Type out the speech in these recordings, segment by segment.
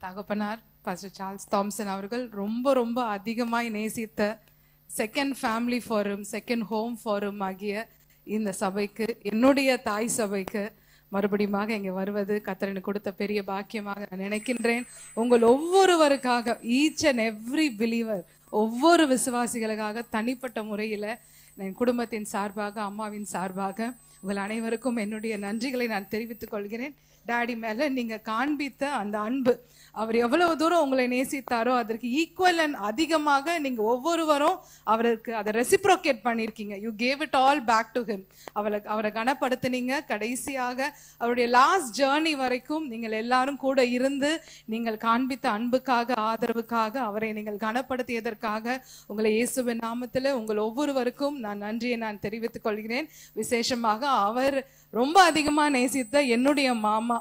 தகப்பனார் pastor Charles Thomson அவர்கள் ரொம்ப ரொம்ப அதிகமாய் நேசித்த second family forum, second home forum ஆகிய இந்த சபைக்கு, என்னுடைய தாய் சபைக்கு மறுபடியும் இங்கே வருவது கர்த்தர் கொடுத்த பெரிய பாக்கியமாக நான் நினைக்கின்றேன். உங்கள் ஒவ்வொருவருக்காக, ஈச் அண்ட் எவ்ரி பிலீவர், ஒவ்வொரு விசுவாசிகளுக்காக தனிப்பட்ட முறையில் என் குடும்பத்தின் சார்பாக, அம்மாவின் சார்பாக உங்கள் அனைவருக்கும் என்னுடைய நன்றிகளை நான் தெரிவித்துக் கொள்கிறேன். டாடி மேல நீங்க காண்பித்த அந்த அன்பு, அவர் எவ்வளவு தூரம் உங்களை நேசித்தாரோ அதற்கு ஈக்குவல் அண்ட் அதிகமாக நீங்க ஒவ்வொருவரும் அவருக்கு அதை ரெசிப்ரோகேட் பண்ணிருக்கீங்க. You gave it all back to him. அவரை கனப்படுத்தினீங்க. கடைசியாக அவருடைய லாஸ்ட் ஜேர்னி வரைக்கும் நீங்கள் எல்லாரும் கூட இருந்து நீங்கள் காண்பித்த அன்புக்காக, ஆதரவுக்காக, அவரை நீங்கள் கனப்படுத்தியதற்காக உங்களை இயேசுவின் நாமத்தில் உங்கள் ஒவ்வொருவருக்கும் நான் நன்றியை நான் தெரிவித்துக் கொள்கிறேன். விசேஷமாக அவர் ரொம்ப அதிகமா நேசித்த என்னுடைய மாமா,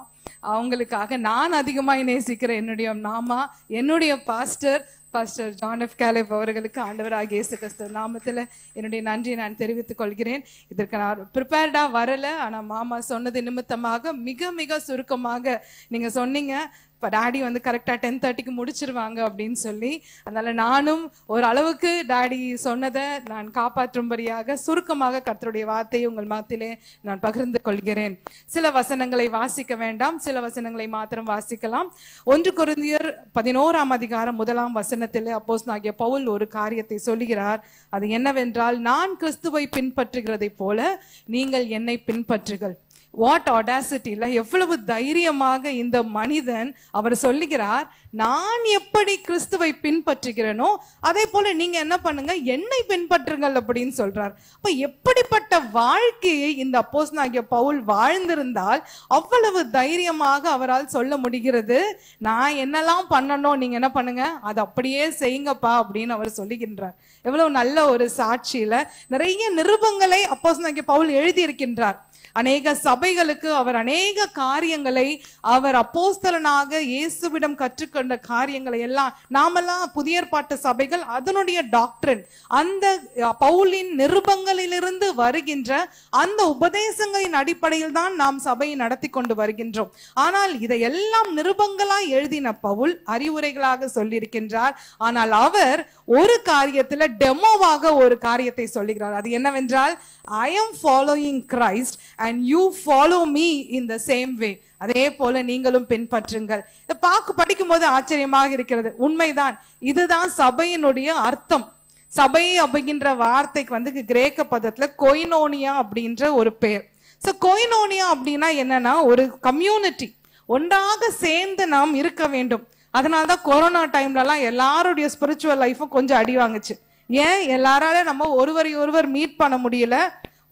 அவங்களுக்காக நான் அதிகமாய் நேசிக்கிற என்னுடைய மாமா, என்னுடைய பாஸ்டர் ஜான் எஃப் கேலேப் அவர்களுக்கு ஆண்டவராகிய இயேசு கிறிஸ்து நாமத்தில் என்னுடைய நன்றியை நான் தெரிவித்துக் கொள்கிறேன். இதற்கு நான் ப்ரிப்பேர்டா வரல. ஆனா மாமா சொன்னது நிமித்தமாக மிக மிக சுருக்கமாக நீங்க சொன்னீங்க, இப்போ டாடி கரெக்டாக 10:30க்கு முடிச்சிருவாங்க அப்படின்னு சொல்லி. அதனால நானும் ஒரு அளவுக்கு டாடி சொன்னதை நான் காப்பாற்றும்படியாக சுருக்கமாக கர்த்தருடைய வார்த்தையை உங்கள் மத்தியிலே நான் பகிர்ந்து கொள்கிறேன். சில வசனங்களை வாசிக்க வேண்டாம், சில வசனங்களை மாத்திரம் வாசிக்கலாம். 1 கொரிந்தியர் 11ஆம் அதிகாரம் 1ஆம் வசனத்திலே அப்போஸ்தலனாகிய பவுல் ஒரு காரியத்தை சொல்லுகிறார். அது என்னவென்றால், நான் கிறிஸ்துவை பின்பற்றுகிறதை போல நீங்கள் என்னை பின்பற்றுங்கள். வாட் ஆடாசிட்டி இல்ல, எவ்வளவு தைரியமாக இந்த மனிதன் அவர் சொல்லுகிறார், நான் எப்படி கிறிஸ்துவை பின்பற்றுகிறேனோ அதே போல நீங்க என்ன பண்ணுங்க, என்னை பின்பற்றுங்கள் அப்படின்னு சொல்றார். அப்ப எப்படிப்பட்ட வாழ்க்கையை இந்த அப்போஸ்தலனாகிய பவுல் வாழ்ந்திருந்தால் அவ்வளவு தைரியமாக அவரால் சொல்ல முடிகிறது, நான் என்னெல்லாம் பண்ணணும் நீங்க என்ன பண்ணுங்க அதை அப்படியே செய்யுங்கப்பா அப்படின்னு அவர் சொல்லுகின்றார். எவ்வளவு நல்ல ஒரு சாட்சியில நிறைய நிருபங்களை அப்போஸ்தலனாகிய பவுல் எழுதி இருக்கின்றார். அநேக சபைகளுக்கு அவர் அநேக காரியங்களை, அவர் அப்போஸ்தலனாக இயேசுவிடம் கற்றுக்கொண்ட காரியங்களை எல்லாம் நாமெல்லாம் புதிய ஏற்பாட்டு சபைகள் அதனுடைய டாக்டரின், அந்த பவுலின் நிருபங்களிலிருந்து வருகின்ற அந்த உபதேசங்களின் அடிப்படையில் தான் நாம் சபையை நடத்தி கொண்டு வருகின்றோம். ஆனால் இதையெல்லாம் நிருபங்களாய் எழுதின பவுல் அறிவுரைகளாக சொல்லியிருக்கின்றார். ஆனால் அவர் ஒரு காரியத்துல டெமோவாக ஒரு காரியத்தை சொல்லுகிறார். அது என்னவென்றால், I am following Christ and you follow me in the same way. அதே போல நீங்களும் பின்பற்றுங்கள். படிக்கும் போது ஆச்சரியமாக இருக்கிறது. உண்மைதான், இதுதான் சபையினுடைய அர்த்தம். சபை அப்படிங்கிற வார்த்தைக்கு கிரேக்க பதத்துல கொய்னோனியா அப்படின்ற ஒரு பெயர். சோ கொய்னோனியா அப்படின்னா என்னன்னா, ஒரு கம்யூனிட்டி, ஒன்றாக சேர்ந்து நாம் இருக்க வேண்டும். அதனாலதான் கொரோனா டைம்ல எல்லாம் எல்லாருடைய ஸ்பிரிச்சுவல் லைஃபும் கொஞ்சம் அடி வாங்குச்சு. ஏன்? எல்லாரால நம்ம ஒருவர் மீட் பண்ண முடியல,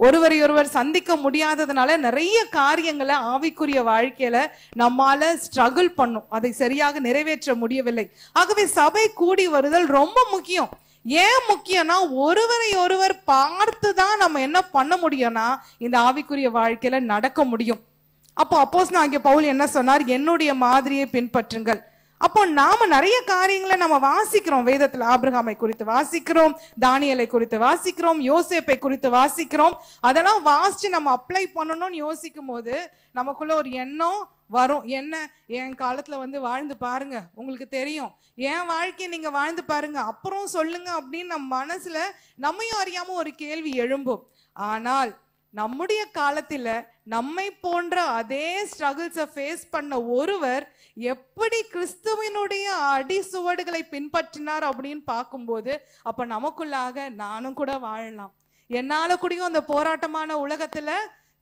ஒருவர் சந்திக்க முடியாததுனால நிறைய காரியங்களை ஆவிக்குரிய வாழ்க்கையில நம்மால ஸ்ட்ரகிள் பண்ணும், அதை சரியாக நிறைவேற்ற முடியவில்லை. ஆகவே சபை கூடி வருதல் ரொம்ப முக்கியம். ஏன் முக்கியம்னா, ஒருவர் பார்த்துதான் நம்ம என்ன பண்ண முடியும்னா இந்த ஆவிக்குரிய வாழ்க்கையில நடக்க முடியும். அப்போ அப்போஸ்தலனாகிய பவுல் என்ன சொன்னார், என்னுடைய மாதிரியை பின்பற்றுங்கள். அப்போ நாம நிறைய காரியங்களை நம்ம வாசிக்கிறோம். வேதத்துல ஆபிரகாமை குறித்து வாசிக்கிறோம், தானியேலை குறித்து வாசிக்கிறோம், யோசேப்பை குறித்து வாசிக்கிறோம். அதெல்லாம் வாசிச்சு நம்ம அப்ளை பண்ணணும்னு யோசிக்கும் போது நமக்குள்ள ஒரு எண்ணம் வரும். என்ன, என் காலத்துல வாழ்ந்து பாருங்க, உங்களுக்கு தெரியும், என் வாழ்க்கையை நீங்க வாழ்ந்து பாருங்க, அப்புறம் சொல்லுங்க அப்படின்னு நம்ம மனசுல நம்மையும் அறியாம ஒரு கேள்வி எழும்பும். ஆனால் நம்முடைய காலத்துல நம்மை போன்ற அதே ஸ்ட்ரகிள்ஸை ஃபேஸ் பண்ண ஒருவர் எப்படி கிறிஸ்துவினுடைய அடி சுவடுகளை பின்பற்றினார் அப்படின்னு பார்க்கும்போது, அப்ப நமக்குள்ளாக நானும் கூட வாழலாம். என்னால கூடயும் அந்த போராட்டமான உலகத்துல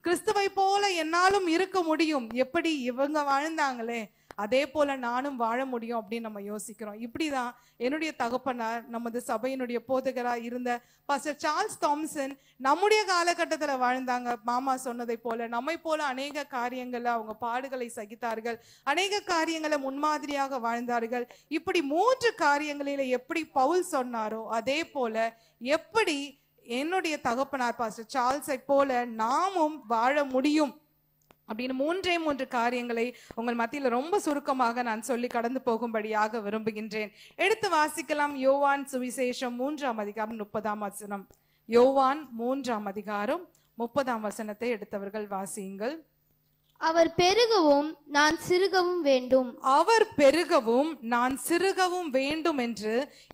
கிறிஸ்துவை போல என்னாலும் இருக்க முடியும். எப்படி இவங்க வாழ்ந்தாங்களே அதே போல நானும் வாழ முடியும் அப்படின்னு நம்ம யோசிக்கிறோம். இப்படிதான் என்னுடைய தகப்பனார், நமது சபையினுடைய போதகராக இருந்த பாஸ்டர் சார்ல்ஸ் தாம்சன் நம்முடைய காலகட்டத்துல வாழ்ந்தாங்க. மாமா சொன்னதை போல நம்மை போல அநேக காரியங்களை அவங்க பாடுகளை சகித்தார்கள், அநேக காரியங்களை முன்மாதிரியாக வாழ்ந்தார்கள். இப்படி 3 காரியங்களில எப்படி பவுல் சொன்னாரோ அதே போல எப்படி என்னுடைய தகப்பனார் பாஸ்டர் சார்ல்ஸை போல நாமும் வாழ முடியும் அப்படின்னு 3 காரியங்களை உங்கள் மத்தியில் ரொம்ப சுருக்கமாக நான் சொல்லி கடந்து போகும்படியாக விரும்புகின்றேன். எடுத்து வாசிக்கலாம். யோவான் சுவிசேஷம் 3ஆம் அதிகாரம் 30ஆம் வசனம். யோவான் 3ஆம் அதிகாரம் 30ஆம் வசனத்தை எடுத்தவர்கள் வாசியுங்கள். அவர் பெருகவும் நான் சிறுகவும் வேண்டும். அவர் பெருகவும் நான் சிறுகவும் வேண்டும் என்று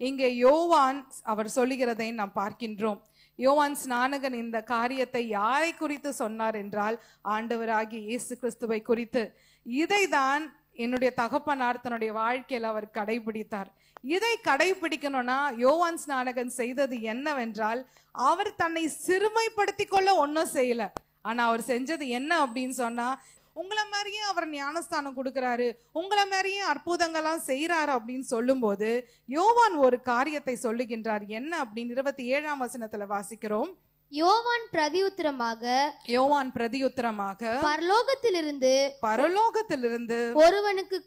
இங்கே யோவான் அவர் சொல்லுகிறதை நாம் பார்க்கின்றோம். யோவான் ஸ்நானகன் இந்த காரியத்தை யாரை குறித்து சொன்னார் என்றால் ஆண்டவராகிய இயேசு கிறிஸ்துவை குறித்து. இதைதான் என்னுடைய தகப்பனார் தன்னுடைய வாழ்க்கையில் அவர் கடைபிடித்தார். இதை கடைபிடிக்கணும்னா யோவான் ஸ்நானகன் செய்தது என்னவென்றால் அவர் தன்னை சிறுமைப்படுத்தி கொள்ள ஒன்னும் செய்யல. ஆனா அவர் செஞ்சது என்ன அப்படின்னு சொன்னா, உங்களை மாதிரியே அவர் ஞானஸ்தானம் கொடுக்கிறாரு, உங்களை மாதிரியே அற்புதங்கள்லாம் செய்யறாரு அப்படின்னு சொல்லும் போது யோவான் ஒரு காரியத்தை சொல்லுகின்றார். என்ன அப்படின்னு 27ஆம் வசனத்துல வாசிக்கிறோம். யோவான் பிரதியுத்தரமாக பரலோகத்திலிருந்து ஒருவனுக்கு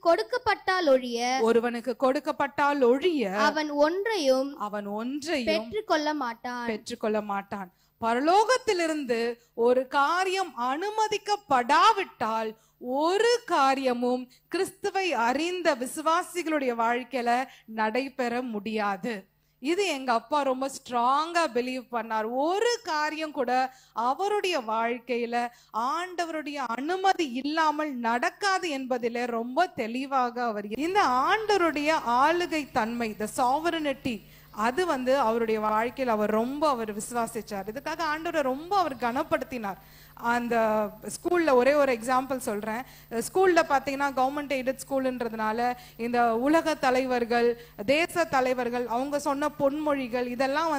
கொடுக்கப்பட்டால் ஒழிய அவன் ஒன்றையும் பெற்றுக்கொள்ள மாட்டான். பரலோகத்திலிருந்து ஒரு காரியம் அனுமதிக்கப்படாவிட்டால் ஒரு காரியமும் கிறிஸ்துவை அறிந்த விசுவாசிகளுடைய வாழ்க்கையில நடைபெற முடியாது. இது எங்க அப்பா ரொம்ப ஸ்ட்ராங்கா பிலீவ் பண்ணார். ஒரு காரியம் கூட அவருடைய வாழ்க்கையில ஆண்டவருடைய அனுமதி இல்லாமல் நடக்காது என்பதிலே ரொம்ப தெளிவாக அவர். இந்த ஆண்டவருடைய ஆளுகை தன்மை, த சாவரனிட்டி, அது அவருடைய வாழ்க்கையில் அவர் விசுவாசிச்சார். இதுக்காக ஆண்டவரை ரொம்ப அவர் கனப்படுத்தினார். அந்த ஸ்கூல்ல ஒரே ஒரு எக்ஸாம்பிள் சொல்றேன். ஸ்கூல்ல பாத்தீங்கன்னா கவர்மெண்ட் எய்டட் ஸ்கூல்ன்றதுனால இந்த உலக தலைவர்கள், தேச தலைவர்கள் அவங்க சொன்ன பொன்மொழிகள் இதெல்லாம்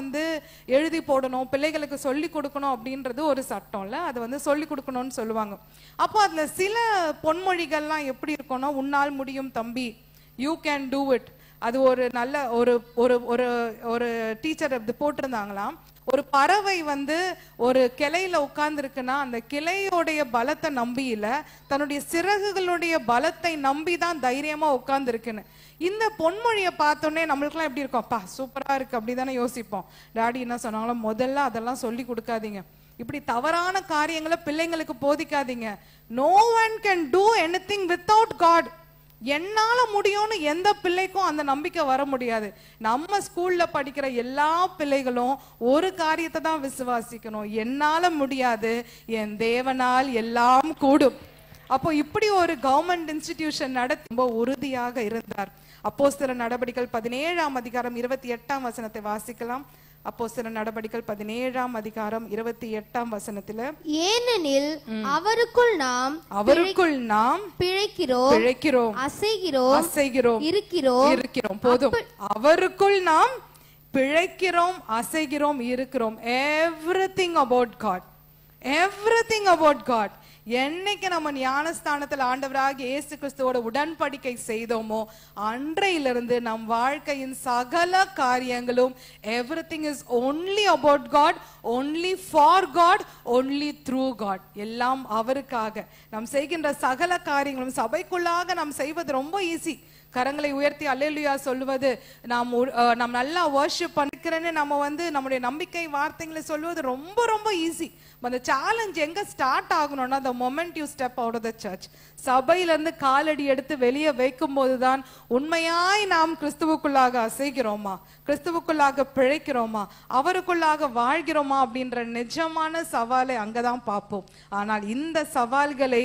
எழுதி போடணும், பிள்ளைகளுக்கு சொல்லி கொடுக்கணும் அப்படின்றது ஒரு சட்டம்ல. அது சொல்லி கொடுக்கணும்னு சொல்லுவாங்க. அப்போ அதுல சில பொன்மொழிகள்லாம் எப்படி இருக்கணும், உன்னால் முடியும் தம்பி, யூ கேன் டூ இட். அது ஒரு நல்ல ஒரு ஒரு ஒரு ஒரு டீச்சர் போட்டிருந்தாங்களாம். ஒரு பறவை ஒரு கிளையில உட்கார்ந்து இருக்குன்னா அந்த கிளையோடைய பலத்தை நம்பி இல்ல, தன்னுடைய சிறகுகளுடைய பலத்தை நம்பிதான் தைரியமா உட்கார்ந்து இருக்குன்னு. இந்த பொன்மொழியை பார்த்தோன்னே நம்மளுக்குலாம் எப்படி இருக்கும், அப்பா சூப்பரா இருக்கு அப்படிதானே யோசிப்போம். டாடி என்ன சொன்னாங்களோ, முதல்ல அதெல்லாம் சொல்லி கொடுக்காதீங்க, இப்படி தவறான காரியங்களை பிள்ளைங்களுக்கு போதிக்காதீங்க. No one can do anything without God. என்னால முடியும்னு எந்த பிள்ளைக்கும் அந்த நம்பிக்கை வர முடியாது. நம்ம ஸ்கூல்ல படிக்கிற எல்லா பிள்ளைகளும் ஒரு காரியத்தை தான் விசுவாசிக்கணும், என்னால முடியாது, என் தேவனால் எல்லாம் கூடும். அப்போ இப்படி ஒரு கவர்மெண்ட் இன்ஸ்டிடியூஷன் நடத்தி ரொம்ப உறுதியாக இருந்தார். அப்போஸ்தலர் நடபடிகள் 17ஆம் அதிகாரம் 28ஆம் வசனத்தை வாசிக்கலாம். அப்போஸ்தலர் நடபடிகள் 17ஆம் அதிகாரம் 28ஆம் வசனத்துல, ஏனெனில் அவருக்குள் நாம் பிழைக்கிறோம் அசைகிறோம் இருக்கிறோம். போதும், அவருக்குள் நாம் பிழைக்கிறோம் அசைகிறோம் இருக்கிறோம். Everything about God. என்னைக்கு நம்ம ஞானஸ்தானத்தில் ஆண்டவராக இயேசு கிறிஸ்துவோட உடன்படிக்கை செய்தோமோ அன்றையிலிருந்து நம் வாழ்க்கையின் சகல காரியங்களும் everything is only about God, only for God, only through God. எல்லாம் அவருக்காக. நாம் செய்கின்ற சகல காரியங்களும் சபைக்குள்ளாக நாம் செய்வது ரொம்ப ஈஸி. கரங்களை உயர்த்தி அல்லேலூயா சொல்லுவது, நாம் நல்லா வர்ஷிப் பண்ணிக்கிறேன்னு நம்ம நம்முடைய நம்பிக்கை வார்த்தைகளை சொல்லுவது ரொம்ப ரொம்ப ஈஸி. அந்த சேலஞ்ச் எங்க ஸ்டார்ட் ஆகணும்னா, the moment you step out of the church, சபையில இருந்து காலடி எடுத்து வெளியே வைக்கும் போதுதான் உண்மையாய் நாம் கிறிஸ்துவுக்குள்ளாக அசைகிறோமா, கிறிஸ்துவுக்குள்ளாக பிழைக்கிறோமா, அவருக்குள்ளாக வாழ்கிறோமா அப்படின்ற நிஜமான சவாலை அங்கதான் பார்ப்போம். ஆனால் இந்த சவால்களை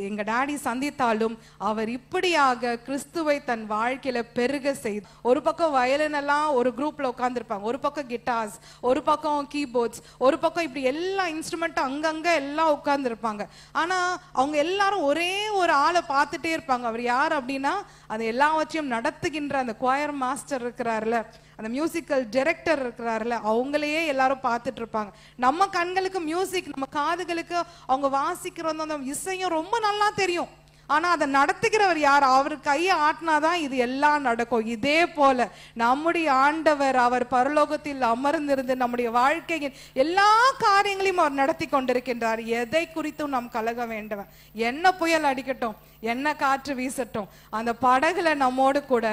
எங்க டாடி சந்தித்தாலும் அவர் இப்படியாக கிறிஸ்துவை தன் வாழ்க்கையில பெருக செய்து, ஒரு பக்கம் வயலின் எல்லாம் ஒரு குரூப்ல உட்கார்ந்து இருப்பாங்க, ஒரு பக்கம் கிட்டார்ஸ், ஒரு பக்கம் கீபோர்ட்ஸ், ஒரு பக்கம் இப்படி எல்லா இன்ஸ்ட்ருமெண்ட்டும் அங்கங்க எல்லாம் உட்கார்ந்து இருப்பாங்க. ஆனா அவங்க எல்லாரும் ஒரே ஒரு ஆளை பார்த்துட்டே இருப்பாங்க. அவர் யார் அப்படின்னா, அது எல்லாவற்றையும் நடத்துகின்ற அந்த குவாயர் மாஸ்டர் இருக்கிறாருல, அந்த மியூசிக்கல் டைரக்டர் இருக்கிறாருல, அவங்களையே எல்லாரும் பார்த்துட்டு இருப்பாங்க. நம்ம கண்களுக்கு மியூசிக், நம்ம காதுகளுக்கு அவங்க வாசிக்கிற அந்த இசையும் ரொம்ப நல்லா தெரியும். ஆனா அதை நடத்துகிறவர் யார்? அவர் கையை ஆட்டினாதான் இது எல்லாம் நடக்கும். இதே போல நம்முடைய ஆண்டவர் அவர் பரலோகத்தில் அமர்ந்திருந்து நம்முடைய வாழ்க்கையின் எல்லா காரியங்களையும் அவர் நடத்தி கொண்டிருக்கின்றார். எதை குறித்தும் நாம் கலக வேண்டாம். என்ன புயல் அடிக்கட்டும், என்ன காற்று வீசட்டும், அந்த படகுல நம்மோடு கூட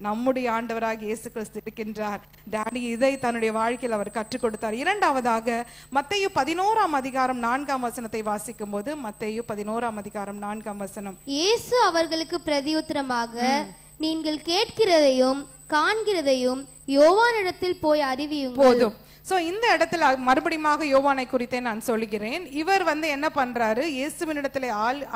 நம்முடைய ஆண்டவராக இயேசு கிறிஸ்து இருக்கின்றார். டாடி இதை தன்னுடைய வாழ்க்கையில் அவர் கற்றுக் கொடுத்தார். இரண்டாவதாக மத்தேயு 11ஆம் அதிகாரம் 4ஆம் வசனத்தை வாசிக்கும் போது, மத்தேயு 11ஆம் அதிகாரம் 4ஆம் வசனம், இயேசு அவர்களுக்கு பிரதியுத்தரமாக, நீங்கள் கேட்கிறதையும் காண்கிறதையும் யோவானிடத்தில் போய் அறிவியுங்கள். போதும். சோ இந்த இடத்துல மறுபடியும் யோவானை குறித்தே நான் சொல்லுகிறேன். இவர் என்ன பண்றாரு, இயேசுவினிடத்திலே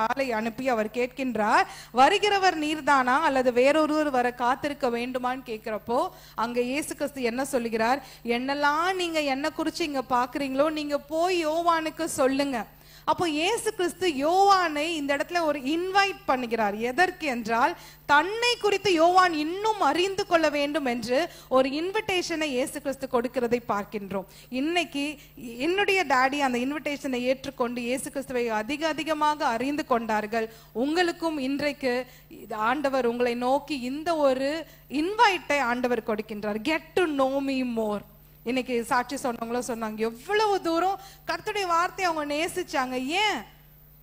ஆளை அனுப்பி அவர் கேட்கின்றார், வருகிறவர் நீர்தானா அல்லது வேறொருவர் வர காத்திருக்க வேண்டுமான்னு கேட்கிறப்போ அங்க இயேசு கிறிஸ்து என்ன சொல்லுகிறார், என்னெல்லாம் நீங்க என்ன குறிச்சு இங்க பாக்குறீங்களோ நீங்க போய் யோவானுக்கு சொல்லுங்க. அப்போ இயேசு கிறிஸ்து யோவானை இந்த இடத்துல ஒரு இன்வைட் பண்ணுகிறார். எதற்கு என்றால், தன்னை குறித்து யோவான் இன்னும் அறிந்து கொள்ள வேண்டும் என்று ஒரு இன்விடேஷனை இயேசு கிறிஸ்து கொடுக்கிறதை பார்க்கின்றோம். இன்னைக்கு என்னுடைய டாடி அந்த இன்விடேஷனை ஏற்றுக்கொண்டு இயேசு கிறிஸ்துவை அதிகமாக அறிந்து கொண்டார்கள். உங்களுக்கும் இன்றைக்கு ஆண்டவர் உங்களை நோக்கி இந்த ஒரு இன்வைட்டை ஆண்டவர் கொடுக்கின்றார். Get to know me more. இன்னைக்கு சாட்சி சொன்னவங்களும் சொன்னாங்க, எவ்வளவு தூரம் கர்த்தருடைய வார்த்தையை அவங்க நேசிச்சாங்க. ஏன்?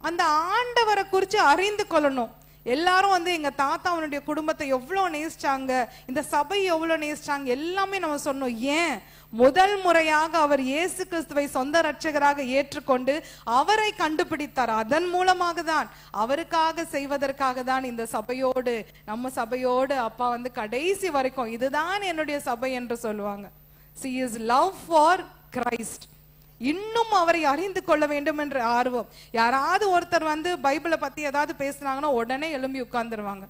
அந்த ஆண்டவரை குறித்து அறிந்து கொள்ளணும். எல்லாரும் எங்க தாத்தா அவனுடைய குடும்பத்தை எவ்வளவு நேசிச்சாங்க, இந்த சபை எவ்வளவு நேசிச்சாங்க, எல்லாமே நம்ம சொன்னோம். ஏன்? முதல் முறையாக அவர் இயேசு கிறிஸ்துவை சொந்த ரட்சகராக ஏற்றுக்கொண்டு அவரை கண்டுபிடித்தார். அதன் மூலமாக தான், அவருக்காக செய்வதற்காக தான் இந்த சபையோடு, நம்ம சபையோடு அப்பா கடைசி வரைக்கும் இதுதான் என்னுடைய சபை என்று சொல்லுவாங்க. See his love for Christ. இன்னும் அவரை அறிந்து கொள்ள வேண்டும் என்ற ஆர்வம். யாராவது ஒருத்தர் பைபிளை பத்தி ஏதாவது பேசுனாங்கன்னா உடனே எழும்பி உட்கார்ந்துருவாங்க.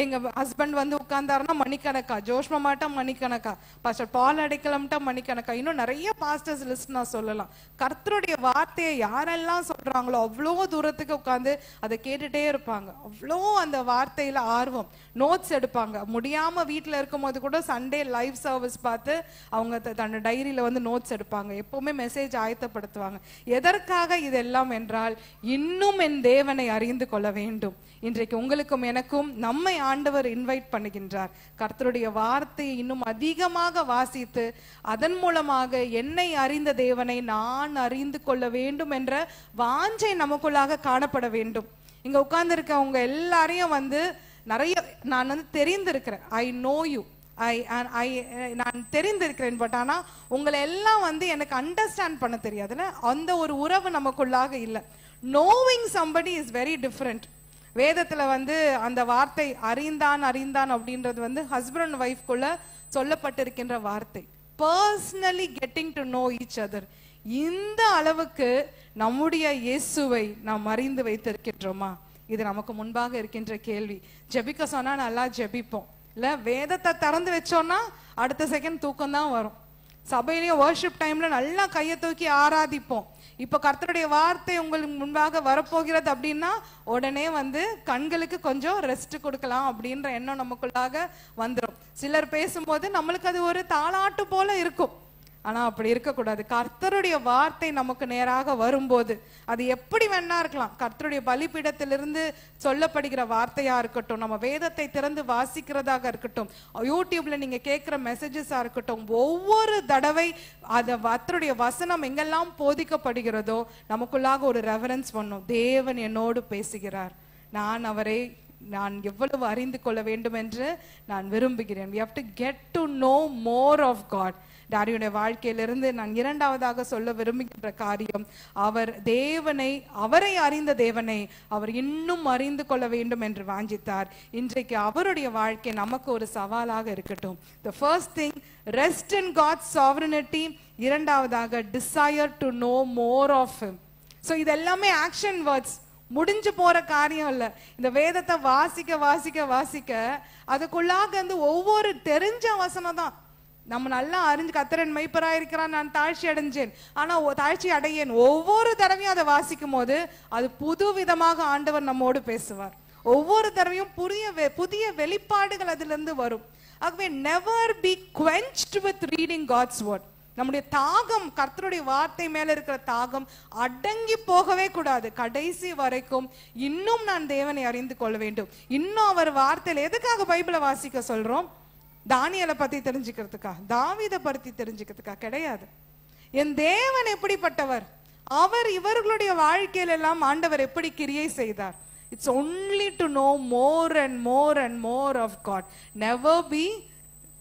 எங்க ஹஸ்பண்ட் உட்கார்ந்தாருன்னா மணிக்கணக்கா, ஜோஷ்மா மாட்டா மணிக்கணக்கா, பாஸ்டர் பால் அடைக்கலம்ட்டா மணிக்கணக்கா, இன்னும் நிறைய பாஸ்டர்ஸ் லிஸ்ட் நான் சொல்லலாம். கர்த்தருடைய வார்த்தையை யாரெல்லாம் சொல்றாங்களோ அவ்வளோ தூரத்துக்கு உட்கார்ந்து அதை கேட்டுட்டே இருப்பாங்க. அவ்வளோ அந்த வார்த்தையில ஆர்வம். நோட்ஸ் எடுப்பாங்க. முடியாம வீட்டுல இருக்கும் போது கூட சண்டே லைவ் சர்வீஸ் பார்த்து அவங்க தன்னோட டைரியில நோட்ஸ் எடுப்பாங்க. எப்பவுமே மெசேஜ் ஆயத்தப்படுத்துவாங்க. எதற்காக இதெல்லாம் என்றால், இன்னும் என் தேவனை அறிந்து கொள்ள வேண்டும். இன்றைக்கு உங்களுக்கும் எனக்கும் நம்மை ஆண்டவர் இன்வைட் பண்ணுகின்றார். கர்த்தருடைய வார்த்தையை இன்னும் அதிகமாக வாசித்து அதன் மூலமாக என்னை அறிந்த தேவனை நான் அறிந்து கொள்ள வேண்டும் என்ற வாஞ்சை நமக்குள்ளாக காணப்பட வேண்டும். இங்க உட்கார்ந்து இருக்கவங்க எல்லாரையும் நிறைய நான் தெரிந்திருக்கிறேன். ஐ நோ யூ, நான் தெரிந்திருக்கிறேன். பட் ஆனா உங்களை எல்லாம் எனக்கு அண்டர்ஸ்டாண்ட் பண்ண தெரியாதுல்ல. அந்த ஒரு உறவு நமக்குள்ளாக இல்லை. knowing somebody is very different. வேதத்துல அந்த வார்த்தை அறிந்தான் அப்படின்றது ஹஸ்பண்ட் அண்ட் ஒய்ஃப்குள்ள சொல்லப்பட்டிருக்கின்ற வார்த்தை. Personally getting to know each other. இந்த அளவுக்கு நம்முடைய இயேசுவை நாம் அறிந்து வைத்திருக்கின்றோமா? இது நமக்கு முன்பாக இருக்கின்ற கேள்வி. ஜெபிக்க சொன்னா நல்லா ஜெபிப்போம் இல்ல, வேதத்தை திறந்து வச்சோம்னா அடுத்த செகண்ட் தூக்கம் தான் வரும். சபையிலேயே வர்ஷிப் டைம்ல நல்லா கையை தூக்கி ஆராதிப்போம். இப்ப கர்த்தருடைய வார்த்தை உங்களுக்கு முன்பாக வரப்போகிறது அப்படின்னா உடனே கண்களுக்கு கொஞ்சம் ரெஸ்ட் கொடுக்கலாம் அப்படின்ற எண்ணம் நமக்குள்ளாக வந்துடும். சிலர் பேசும்போது நம்மளுக்கு அது ஒரு தாலாட்டு போல இருக்கும். ஆனா அப்படி இருக்கக்கூடாது. கர்த்தருடைய வார்த்தை நமக்கு நேராக வரும்போது அது எப்படி வேணா இருக்கலாம். கர்த்தருடைய பலிபீடத்திலிருந்து சொல்லப்படுகிற வார்த்தையா இருக்கட்டும், நம்ம வேதத்தை திறந்து வாசிக்கிறதாக இருக்கட்டும், யூடியூப்ல நீங்க கேட்கிற மெசேஜஸா இருக்கட்டும், ஒவ்வொரு தடவை கர்த்தருடைய வசனம் எங்கெல்லாம் போதிக்கப்படுகிறதோ நமக்குள்ளாக ஒரு ரெவரன்ஸ் பண்ணும். தேவன் என்னோடு பேசுகிறார், நான் எவ்வளவு அறிந்து கொள்ள வேண்டும் என்று நான் விரும்புகிறேன். We have to get to know more of God. டாடியுடைய வாழ்க்கையிலிருந்து நான் இரண்டாவதாக சொல்ல விரும்புகின்ற காரியம், அவரை அறிந்த தேவனை அவர் இன்னும் அறிந்து கொள்ள வேண்டும் என்று வாஞ்சித்தார். இன்றைக்கு அவருடைய வாழ்க்கை நமக்கு ஒரு சவாலாக இருக்கட்டும். The first thing, rest in God's sovereignty. இரண்டாவதாக, desire to know more of him. So இது எல்லாமே ஆக்ஷன் வேர்ட்ஸ், முடிஞ்சு போற காரியம் இல்ல. இந்த வேதத்தை வாசிக்க வாசிக்க வாசிக்க அதுக்குள்ளாக ஒவ்வொரு தெரிஞ்ச வசனம் தான். நம்ம நல்லா அறிஞ்சு, கர்த்தரன் மெய்ப்பராய் இருக்கிறான், நான் தாழ்ச்சி அடைஞ்சேன், ஆனா தாழ்ச்சி அடையேன். ஒவ்வொரு தடவையும் அதை வாசிக்கும் போது அது புது விதமாக ஆண்டவர் நம்மோடு பேசுவார். ஒவ்வொரு தடவையும் புதிய வெளிப்பாடுகள் அதுல இருந்து வரும். ஆகவே never be quenched with reading God's word. நம்முடைய தாகம், கர்த்தருடைய வார்த்தை மேல இருக்கிற தாகம் அடங்கி போகவே கூடாது. கடைசி வரைக்கும் இன்னும் நான் தேவனை அறிந்து கொள்ள வேண்டும். இன்னும் அவர் வார்த்தையில எதுக்காக பைபிளை வாசிக்க சொல்றோம்? தானியேலை பத்தி தெரிஞ்சுக்கிறதுக்கா, தாவீதை பத்தி தெரிஞ்சுக்கிறதுக்கா? கிடையாது. என் தேவன் எப்படிப்பட்டவர், அவர் இவர்களுடைய வாழ்க்கையில எல்லாம் ஆண்டவர் எப்படி கிரியை செய்தார். It's only to know more and more and more of God. Never be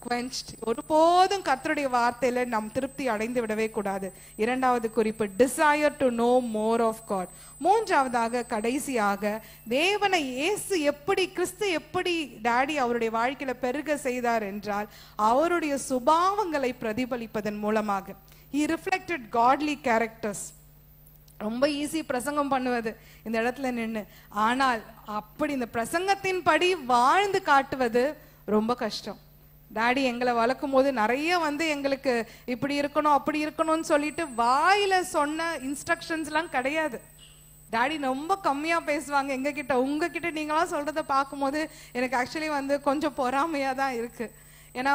quenched. ஒருபோதும் கர்த்தருடைய வார்த்தையில நாம் திருப்தி அடைந்து விடவே கூடாது. இரண்டாவது குறிப்பு, desire to know more of God. மூன்றாவதாக, கடைசியாக, தேவனை கிறிஸ்து எப்படி டாடி அவருடைய வாழ்க்கையில பெருக செய்தார் என்றால் அவருடைய சுபாவங்களை பிரதிபலிப்பதன் மூலமாக. he reflected godly characters. ரொம்ப ஈஸி பிரசங்கம் பண்ணுவது இந்த இடத்துல நின்று, ஆனால் அப்படி இந்த பிரசங்கத்தின் படி வாழ்ந்து காட்டுவது ரொம்ப கஷ்டம். டாடி எங்களை வளர்க்கும் போது நிறைய எங்களுக்கு இப்படி இருக்கணும் அப்படி இருக்கணும்னு சொல்லிட்டு வாயில சொன்ன இன்ஸ்ட்ரக்ஷன்ஸ் எல்லாம் கிடையாது. டாடி ரொம்ப கம்மியா பேசுவாங்க எங்க கிட்ட. உங்ககிட்ட நீங்களா சொல்றத பார்க்கும்போது எனக்கு ஆக்சுவலி கொஞ்சம் பொறாமையா தான் இருக்கு. ஏன்னா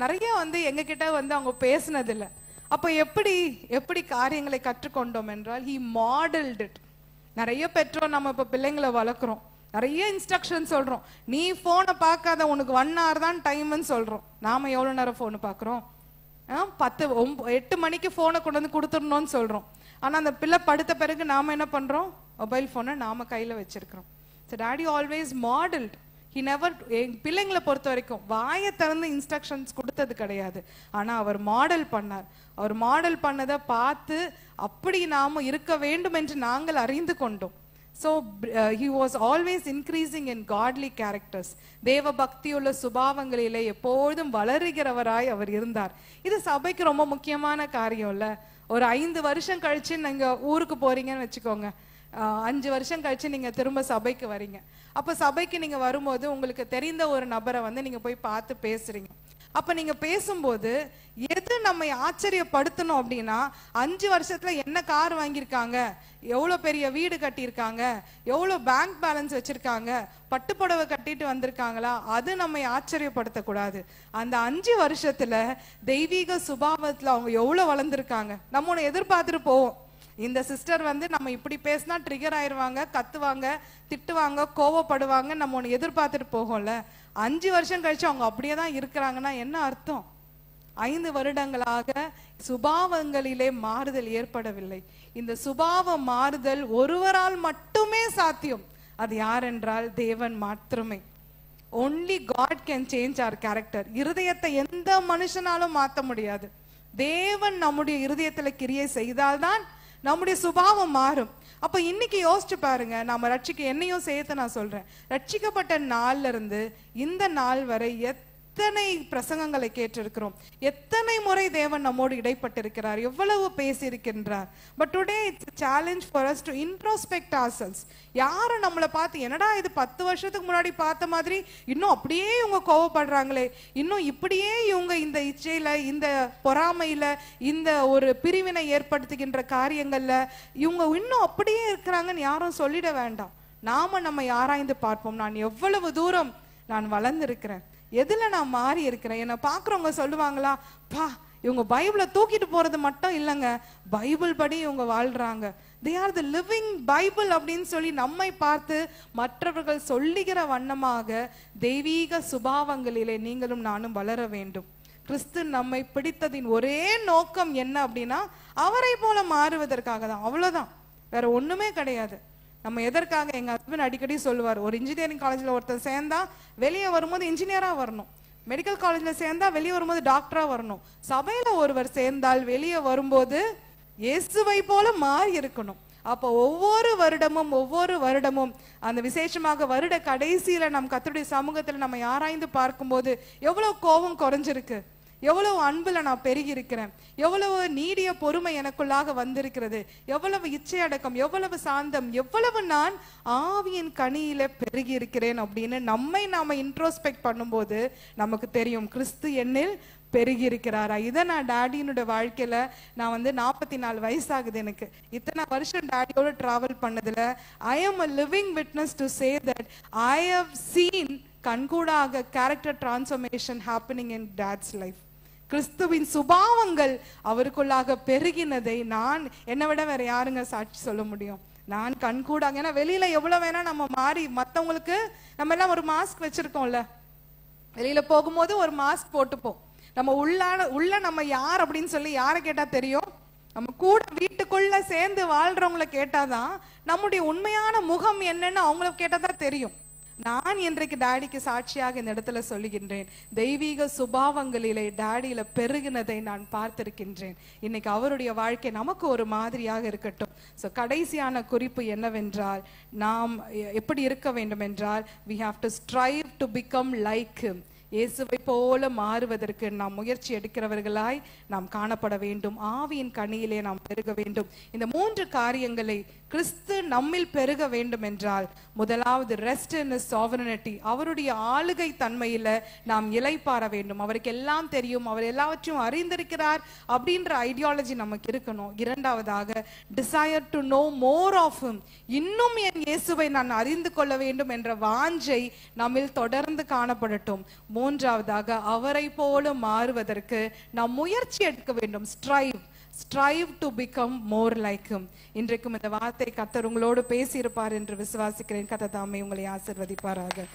நிறைய எங்க கிட்ட அவங்க பேசினது இல்லை. அப்ப எப்படி காரியங்களை கற்றுக்கொண்டோம் என்றால் he modeled it. நிறைய பெற்றோர் நம்ம இப்ப பிள்ளைங்களை வளர்க்குறோம், நிறைய இன்ஸ்ட்ரக்ஷன் சொல்றோம். நீ போனை பார்க்காத, உனக்கு 1 hour தான் டைம்னு சொல்றோம். நாம எவ்வளவு நேரம் போன் பாக்குறோம்? 8 மணிக்கு போனை கொண்டு வந்து கொடுத்துடணும்னு சொல்றோம். ஆனா அந்த பிள்ளை படுத்த பிறகு நாம என்ன பண்றோம்? மொபைல் போனை நாம கையில வச்சிருக்கிறோம். So daddy always modeled. He never, பிள்ளைங்களை பொறுத்த வரைக்கும் வாயை திறந்து இன்ஸ்ட்ரக்ஷன்ஸ் கொடுத்தது கிடையாது. ஆனா அவர் மாடல் பண்ணார். அவர் மாடல் பண்ணதை பார்த்து அப்படி நாம இருக்க வேண்டும் என்று நாங்கள் அறிந்து கொண்டோம். So he was always increasing in godly characters. தேவ பக்தியுள்ள சுபாவங்களிலே எப்பொழுதும் வளருகிறவராய் அவர் இருந்தார். இது சபைக்கு ரொம்ப முக்கியமான காரியம் இல்ல. ஒரு 5 வருஷம் கழிச்சு நீங்க ஊருக்கு போறீங்கன்னு வச்சுக்கோங்க, 5 வருஷம் கழிச்சு நீங்க திரும்ப சபைக்கு வரீங்க. அப்ப சபைக்கு நீங்க வரும்போது உங்களுக்கு தெரிந்த ஒரு நபரை நீங்க போய் பார்த்து பேசுறீங்க. அப்ப நீங்க பேசும்போது எது நம்மை ஆச்சரியப்படுத்தணும் அப்படின்னா, 5 வருஷத்துல என்ன கார் வாங்கியிருக்காங்க, எவ்வளவு பெரிய வீடு கட்டியிருக்காங்க, எவ்வளவு பேங்க் பேலன்ஸ் வச்சிருக்காங்க, பட்டுப்புடவை கட்டிட்டு வந்திருக்காங்களா, அது நம்மை ஆச்சரியப்படுத்தக்கூடாது. அந்த 5 வருஷத்துல தெய்வீக சுபாவத்துல அவங்க எவ்வளவு வளர்ந்துருக்காங்க நம்ம ஒண்ணு எதிர்பார்த்துட்டு போவோம். இந்த சிஸ்டர் நம்ம இப்படி பேசினா ட்ரிகர் ஆயிருவாங்க, கத்துவாங்க, திட்டுவாங்க, கோவப்படுவாங்க, நம்ம ஒண்ணு எதிர்பார்த்துட்டு போகும்ல. 5 வருஷம் கழிச்சு அவங்க அப்படியே தான் இருக்கிறாங்கன்னா என்ன அர்த்தம்? 5 வருடங்களாக சுபாவங்களிலே மாறுதல் ஏற்படவில்லை. இந்த சுபாவ மாறுதல் ஒருவரால் மட்டுமே சாத்தியம். அது யார் என்றால் தேவன் மாத்திரமே. only God can change our character. இருதயத்தை எந்த மனுஷனாலும் மாற்ற முடியாது. தேவன் நம்முடைய இருதயத்துல கிரியை செய்தால்தான் நம்முடைய சுபாவம் மாறும். அப்ப இன்னைக்கு யோசிச்சு பாருங்க, நாம என்னையும் சேர்த்து நான் சொல்றேன், ரட்சிக்கப்பட்ட நாள்ல இருந்து இந்த நாள் வரை எத்தனை பிரசங்கங்களை கேட்டிருக்கிறோம், எத்தனை முறை தேவன் நம்மோடு இடைப்பட்டிருக்கிறார், எவ்வளவு பேசியிருக்கின்றார். But today it's a challenge for us to introspect ourselves. யாரும் நம்மளை பார்த்து என்னடா இது 10 வருஷத்துக்கு முன்னாடி பார்த்த மாதிரி இன்னும் அப்படியே இவங்க கோவப்படுறாங்களே, இன்னும் இப்படியே இவங்க இந்த இச்சையில, இந்த பொறாமையில, இந்த ஒரு பிரிவினை ஏற்படுத்துகின்ற காரியங்கள்ல இவங்க இன்னும் அப்படியே இருக்கிறாங்கன்னு யாரும் சொல்லிட வேண்டாம். நாம நம்ம ஆராய்ந்து பார்ப்போம். நான் எவ்வளவு தூரம் நான் வளர்ந்திருக்கிறேன், எதுல நான் மாறி இருக்கிறேன். என்ன பாக்குறவங்க சொல்லுவாங்களா, பா இவங்க பைபிளை தூக்கிட்டு போறது மட்டும் இல்லைங்க, பைபிள் படி இவங்க வாழ்றாங்க, they are the living Bible அப்படின்னு சொல்லி நம்மை பார்த்து மற்றவர்கள் சொல்லுகிற வண்ணமாக தெய்வீக சுபாவங்களிலே நீங்களும் நானும் வளர வேண்டும். கிறிஸ்து நம்மை பிடித்ததின் ஒரே நோக்கம் என்ன அப்படின்னா அவரை போல மாறுவதற்காக தான், அவ்வளவுதான், வேற ஒண்ணுமே கிடையாது. நம்ம எதற்காக, எங்க ஹஸ்பண்ட் அடிக்கடி சொல்லுவார், ஒரு இன்ஜினியரிங் காலேஜ்ல ஒருத்தர் சேர்ந்தா வெளியே வரும்போது இன்ஜினியரா வரணும், மெடிக்கல் காலேஜ்ல சேர்ந்தா வெளியே வரும்போது டாக்டரா வரணும், சபையில ஒருவர் சேர்ந்தால் வெளியே வரும்போது இயேசுவை போல மாறி இருக்கணும். அப்போ ஒவ்வொரு வருடமும் அந்த விசேஷமாக வருட கடைசியில நம் கர்த்தருடைய சமூகத்துல நம்ம ஆராய்ந்து பார்க்கும்போது எவ்வளவு கோபம் குறைஞ்சிருக்கு, எவ்வளவு அன்புல நான் பெருகி இருக்கிறேன், எவ்வளவு நீடிய பொறுமை எனக்குள்ளாக வந்திருக்கிறது, எவ்வளவு இச்சை அடக்கம், எவ்வளவு சாந்தம், எவ்வளவு நான் ஆவியின் கனியில பெருகி இருக்கிறேன் அப்படின்னு நாம இன்ட்ரோஸ்பெக்ட் பண்ணும்போது நமக்கு தெரியும் கிறிஸ்து என்னில் பெருகி இருக்கிறாரா. இதை நான் டாடியினுடைய வாழ்க்கையில நான் 44 வயசாகுது எனக்கு, இத்தனை வருஷம் டாடியோட டிராவல் பண்ணதுல I am a living witness to say that I have seen கண்கூடாக character transformation happening in dad's life. கிறிஸ்துவின் சுபாவங்கள் அவருக்குள்ளாக பெருகினதை நான் என்னை விட வேற யாருங்க சாட்சி சொல்ல முடியும்? நான் கண்கூடாக. ஏன்னா வெளியில எவ்வளவு வேணா நம்ம மாறி மத்தவங்களுக்கு, நம்ம எல்லாம் ஒரு மாஸ்க் வச்சிருக்கோம்ல, வெளியில போகும்போது ஒரு மாஸ்க் போட்டுப்போம். நம்ம உள்ள நம்ம யார் அப்படின்னு சொல்லி யாரை கேட்டா தெரியும்? நம்ம கூட வீட்டுக்குள்ள சேர்ந்து வாழ்றவங்களை கேட்டாதான் நம்முடைய உண்மையான முகம் என்னன்னு அவங்களுக்கு கேட்டாதான் தெரியும். நான் இன்றைக்கு டாடிக்கு சாட்சியாக இந்த இடத்துல சொல்லுகின்றேன், தெய்வீக சுபாவங்களிலே டாடியில பெருகினதை நான் பார்த்திருக்கின்றேன். இன்னைக்கு அவருடைய வாழ்க்கை நமக்கு ஒரு மாதிரியாக இருக்கட்டும். ஸோ கடைசியான குறிப்பு என்னவென்றால், நாம் எப்படி இருக்க வேண்டும் என்றால், we have to strive to become like him. இயேசுவை போல மாறுவதற்கு நாம் முயற்சி எடுக்கிறவர்களாய் நாம் காணப்பட வேண்டும். ஆவியின் கனியிலே நாம் பெருக வேண்டும். இந்த 3 காரியங்களை கிறிஸ்து நம்மில் பெருக வேண்டும் என்றால், முதலாவது ரெஸ்ட் இன் ஹிஸ் சாவரனிட்டி, அவருடைய ஆளுகை தன்மையில நாம் இளைப்பாற வேண்டும். அவருக்கு எல்லாம் தெரியும், அவர் எல்லாவற்றையும் அறிந்திருக்கிறார் அப்படின்ற ஐடியாலஜி நமக்கு இருக்கணும். இரண்டாவதாக desire to know more of him, இன்னும் என் இயேசுவை நான் அறிந்து கொள்ள வேண்டும் என்ற வாஞ்சை நம்மில் தொடர்ந்து காணப்படட்டும். மூன்றாவதாக அவரை போல மாறுவதற்கு நாம் முயற்சி எடுக்க வேண்டும். strive to become more like him. இன்றைக்கும் இந்த வார்த்தை கர்த்தர் உங்களோடு பேசியிருப்பார் என்று விசுவாசிக்கிறேன். கர்த்தர் தாமே உங்களை ஆசீர்வதிப்பாராக.